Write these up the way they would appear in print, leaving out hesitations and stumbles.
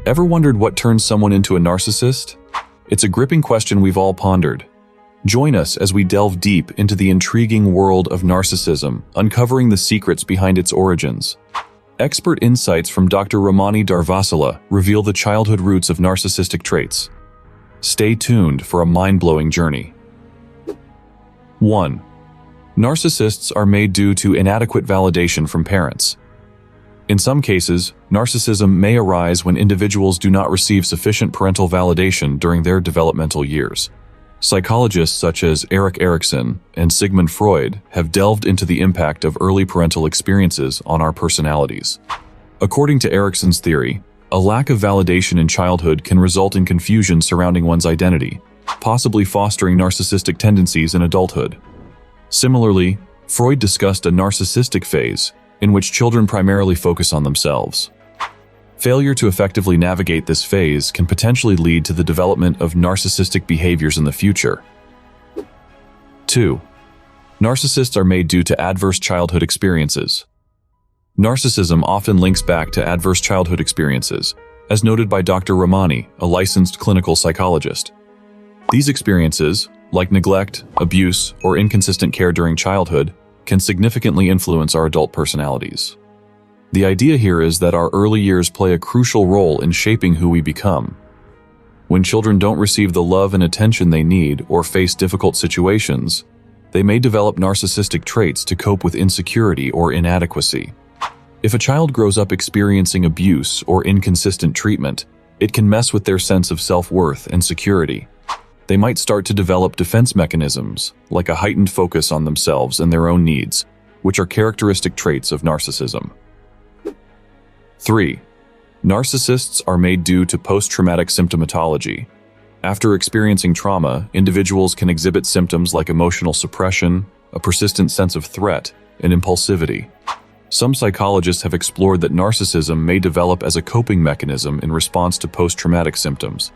Ever wondered what turns someone into a narcissist? It's a gripping question we've all pondered. Join us as we delve deep into the intriguing world of narcissism, uncovering the secrets behind its origins. Expert insights from Dr. Ramani Darvasala reveal the childhood roots of narcissistic traits. Stay tuned for a mind-blowing journey. 1. Narcissists are made due to inadequate validation from parents. In some cases, narcissism may arise when individuals do not receive sufficient parental validation during their developmental years. Psychologists such as Erik Erikson and Sigmund Freud have delved into the impact of early parental experiences on our personalities. According to Erikson's theory, a lack of validation in childhood can result in confusion surrounding one's identity, possibly fostering narcissistic tendencies in adulthood. Similarly, Freud discussed a narcissistic phase, in which children primarily focus on themselves. Failure to effectively navigate this phase can potentially lead to the development of narcissistic behaviors in the future. 2. Narcissists are made due to adverse childhood experiences. Narcissism often links back to adverse childhood experiences, as noted by Dr. Ramani, a licensed clinical psychologist. These experiences, like neglect, abuse, or inconsistent care during childhood, can significantly influence our adult personalities. The idea here is that our early years play a crucial role in shaping who we become. When children don't receive the love and attention they need or face difficult situations, they may develop narcissistic traits to cope with insecurity or inadequacy. If a child grows up experiencing abuse or inconsistent treatment, it can mess with their sense of self-worth and security. They might start to develop defense mechanisms, like a heightened focus on themselves and their own needs, which are characteristic traits of narcissism. 3. Narcissists are made due to posttraumatic symptomatology. After experiencing trauma, individuals can exhibit symptoms like emotional suppression, a persistent sense of threat, and impulsivity. Some psychologists have explored that narcissism may develop as a coping mechanism in response to post-traumatic symptoms.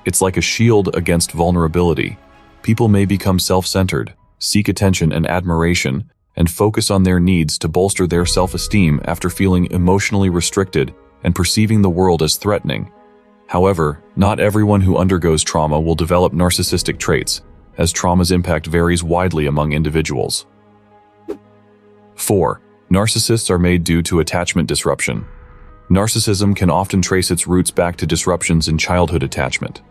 It's like a shield against vulnerability. People may become self-centered, seek attention and admiration, and focus on their needs to bolster their self-esteem after feeling emotionally restricted and perceiving the world as threatening. However, not everyone who undergoes trauma will develop narcissistic traits, as trauma's impact varies widely among individuals. 4. Narcissists are made due to attachment disruption. Narcissism can often trace its roots back to disruptions in childhood attachment.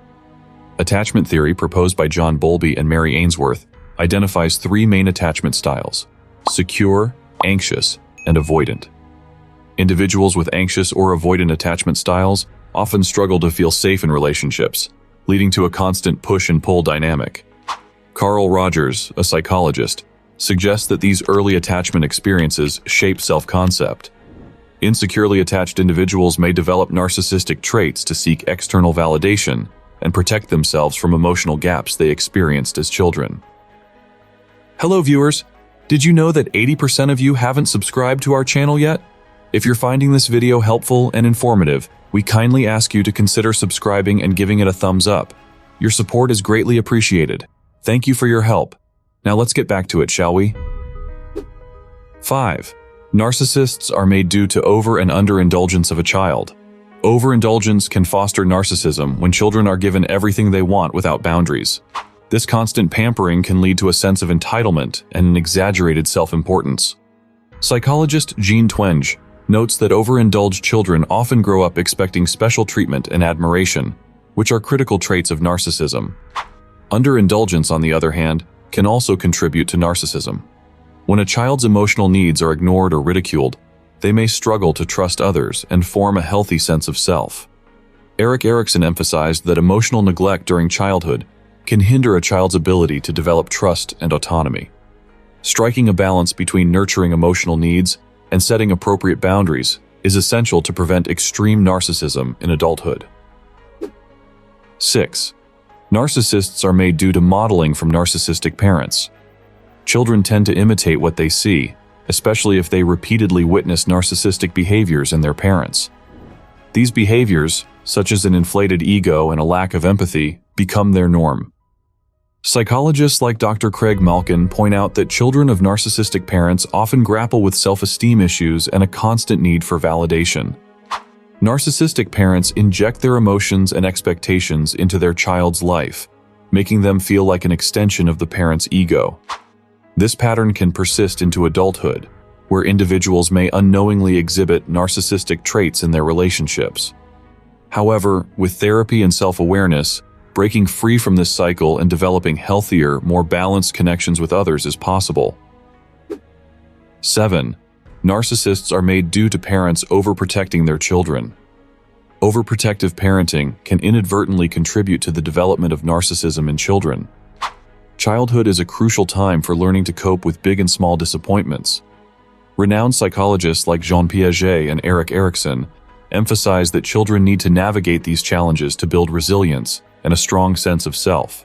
Attachment theory, proposed by John Bowlby and Mary Ainsworth, identifies 3 main attachment styles: secure, anxious, and avoidant. Individuals with anxious or avoidant attachment styles often struggle to feel safe in relationships, leading to a constant push and pull dynamic. Carl Rogers, a psychologist, suggests that these early attachment experiences shape self-concept. Insecurely attached individuals may develop narcissistic traits to seek external validation and protect themselves from emotional gaps they experienced as children. Hello viewers! Did you know that 80% of you haven't subscribed to our channel yet? If you're finding this video helpful and informative, we kindly ask you to consider subscribing and giving it a thumbs up. Your support is greatly appreciated. Thank you for your help. Now let's get back to it, shall we? 5. Narcissists are made due to over- and underindulgence of a child. Overindulgence can foster narcissism when children are given everything they want without boundaries. This constant pampering can lead to a sense of entitlement and an exaggerated self-importance. Psychologist Jean Twenge notes that overindulged children often grow up expecting special treatment and admiration, which are critical traits of narcissism. Underindulgence, on the other hand, can also contribute to narcissism. When a child's emotional needs are ignored or ridiculed, they may struggle to trust others and form a healthy sense of self. Erik Erikson emphasized that emotional neglect during childhood can hinder a child's ability to develop trust and autonomy. Striking a balance between nurturing emotional needs and setting appropriate boundaries is essential to prevent extreme narcissism in adulthood. 6. Narcissists are made due to modeling from narcissistic parents. Children tend to imitate what they see, especially if they repeatedly witness narcissistic behaviors in their parents. These behaviors, such as an inflated ego and a lack of empathy, become their norm. Psychologists like Dr. Craig Malkin point out that children of narcissistic parents often grapple with self-esteem issues and a constant need for validation. Narcissistic parents inject their emotions and expectations into their child's life, making them feel like an extension of the parent's ego. This pattern can persist into adulthood, where individuals may unknowingly exhibit narcissistic traits in their relationships. However, with therapy and self-awareness, breaking free from this cycle and developing healthier, more balanced connections with others is possible. 7. Narcissists are made due to parents overprotecting their children. Overprotective parenting can inadvertently contribute to the development of narcissism in children. Childhood is a crucial time for learning to cope with big and small disappointments. Renowned psychologists like Jean Piaget and Erik Erikson emphasize that children need to navigate these challenges to build resilience and a strong sense of self.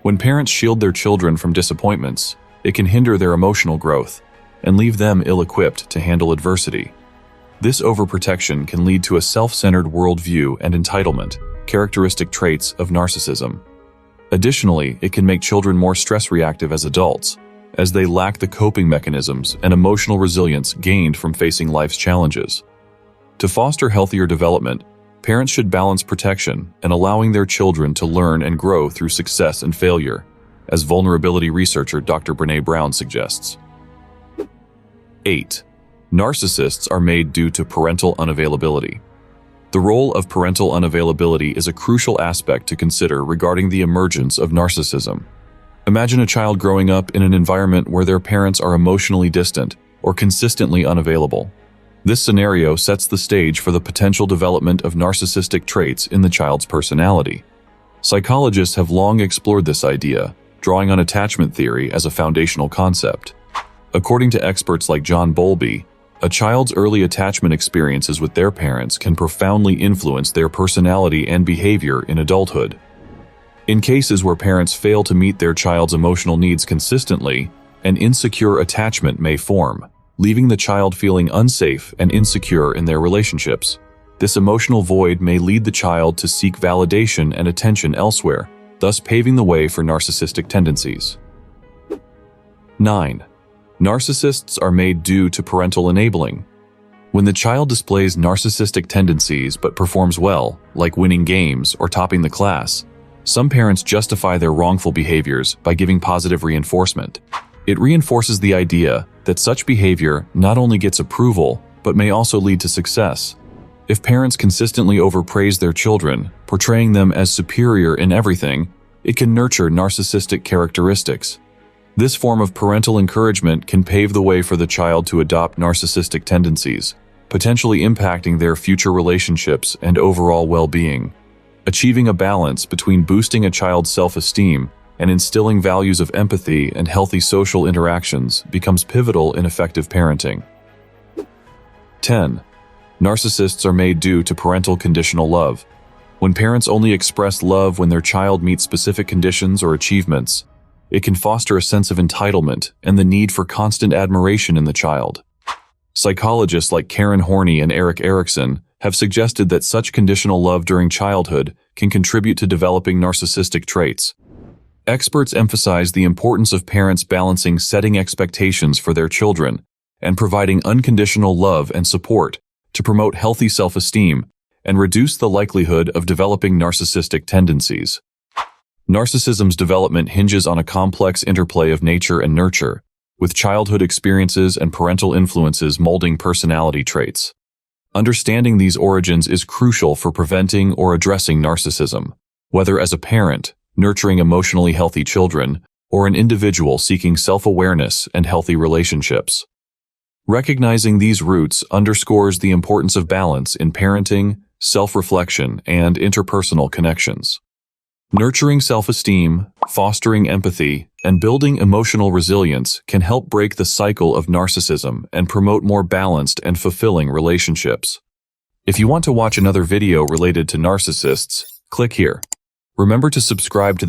When parents shield their children from disappointments, it can hinder their emotional growth and leave them ill-equipped to handle adversity. This overprotection can lead to a self-centered worldview and entitlement, characteristic traits of narcissism. Additionally, it can make children more stress-reactive as adults, as they lack the coping mechanisms and emotional resilience gained from facing life's challenges. To foster healthier development, parents should balance protection and allowing their children to learn and grow through success and failure, as vulnerability researcher Dr. Brené Brown suggests. 8. Narcissists are made due to parental unavailability. The role of parental unavailability is a crucial aspect to consider regarding the emergence of narcissism. Imagine a child growing up in an environment where their parents are emotionally distant or consistently unavailable. This scenario sets the stage for the potential development of narcissistic traits in the child's personality. Psychologists have long explored this idea, drawing on attachment theory as a foundational concept. According to experts like John Bowlby, a child's early attachment experiences with their parents can profoundly influence their personality and behavior in adulthood. In cases where parents fail to meet their child's emotional needs consistently, an insecure attachment may form, leaving the child feeling unsafe and insecure in their relationships. This emotional void may lead the child to seek validation and attention elsewhere, thus paving the way for narcissistic tendencies. 9. Narcissists are made due to parental enabling. When the child displays narcissistic tendencies but performs well, like winning games or topping the class, some parents justify their wrongful behaviors by giving positive reinforcement. It reinforces the idea that such behavior not only gets approval, but may also lead to success. If parents consistently overpraise their children, portraying them as superior in everything, it can nurture narcissistic characteristics. This form of parental encouragement can pave the way for the child to adopt narcissistic tendencies, potentially impacting their future relationships and overall well-being. Achieving a balance between boosting a child's self-esteem and instilling values of empathy and healthy social interactions becomes pivotal in effective parenting. 10. Narcissists are made due to parental conditional love. When parents only express love when their child meets specific conditions or achievements, it can foster a sense of entitlement and the need for constant admiration in the child. Psychologists like Karen Horney and Erik Erikson have suggested that such conditional love during childhood can contribute to developing narcissistic traits. Experts emphasize the importance of parents balancing setting expectations for their children and providing unconditional love and support to promote healthy self-esteem and reduce the likelihood of developing narcissistic tendencies. Narcissism's development hinges on a complex interplay of nature and nurture, with childhood experiences and parental influences molding personality traits. Understanding these origins is crucial for preventing or addressing narcissism, whether as a parent, nurturing emotionally healthy children, or an individual seeking self-awareness and healthy relationships. Recognizing these roots underscores the importance of balance in parenting, self-reflection, and interpersonal connections. Nurturing self-esteem, fostering empathy, and building emotional resilience can help break the cycle of narcissism and promote more balanced and fulfilling relationships. If you want to watch another video related to narcissists, click here. Remember to subscribe to the